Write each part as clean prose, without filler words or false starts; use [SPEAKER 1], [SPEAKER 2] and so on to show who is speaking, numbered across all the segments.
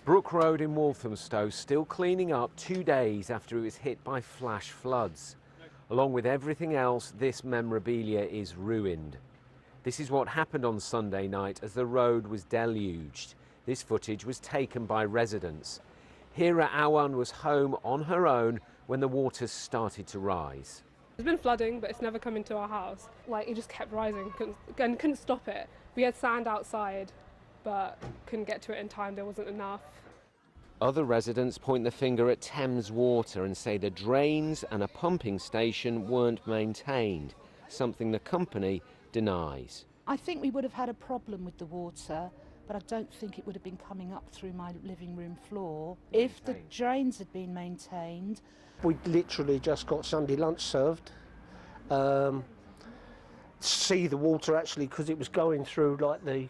[SPEAKER 1] Brook Road in Walthamstow still cleaning up 2 days after it was hit by flash floods. Along with everything else, this memorabilia is ruined. This is what happened on Sunday night as the road was deluged. This footage was taken by residents. Hira Awan was home on her own when the waters started to rise.
[SPEAKER 2] There's been flooding, but it's never come into our house. It just kept rising and couldn't stop it. We had sand outside, but couldn't get to it in time. There wasn't enough.
[SPEAKER 1] Other residents point the finger at Thames Water and say the drains and a pumping station weren't maintained, something the company denies.
[SPEAKER 3] I think we would have had a problem with the water, but I don't think it would have been coming up through my living room floor if the drains had been maintained.
[SPEAKER 4] We literally just got Sunday lunch served. See the water actually, because it was going through like the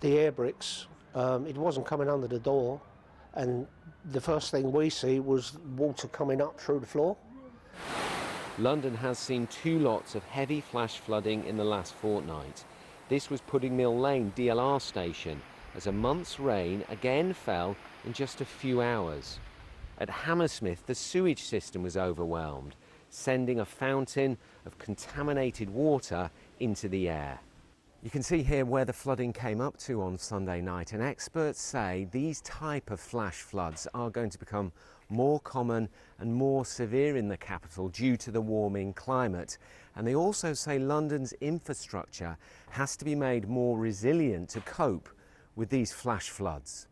[SPEAKER 4] air bricks. It wasn't coming under the door, and the first thing we see was water coming up through the floor.
[SPEAKER 1] London has seen 2 lots of heavy flash flooding in the last fortnight. This was Pudding Mill Lane DLR station, as a month's rain again fell in just a few hours. At Hammersmith, the sewage system was overwhelmed, sending a fountain of contaminated water into the air. You can see here where the flooding came up to on Sunday night, and experts say these type of flash floods are going to become more common and more severe in the capital due to the warming climate. And they also say London's infrastructure has to be made more resilient to cope with these flash floods.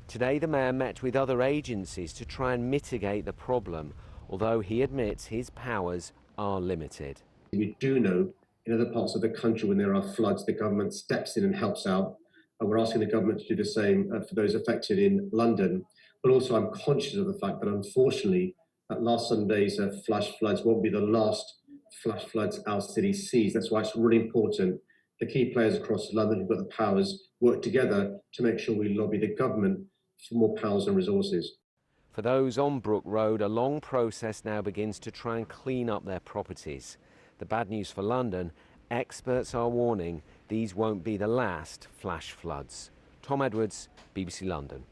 [SPEAKER 1] Today the Mayor met with other agencies to try and mitigate the problem, although he admits his powers are limited.
[SPEAKER 5] We do know in other parts of the country when there are floods, the government steps in and helps out. And we're asking the government to do the same for those affected in London. But also I'm conscious of the fact that unfortunately that last Sunday's flash floods won't be the last flash floods our city sees. That's why it's really important the key players across London who've got the powers work together to make sure we lobby the government for more powers and resources.
[SPEAKER 1] For those on Brook Road, a long process now begins to try and clean up their properties. The bad news for London, experts are warning these won't be the last flash floods. Tom Edwards, BBC London.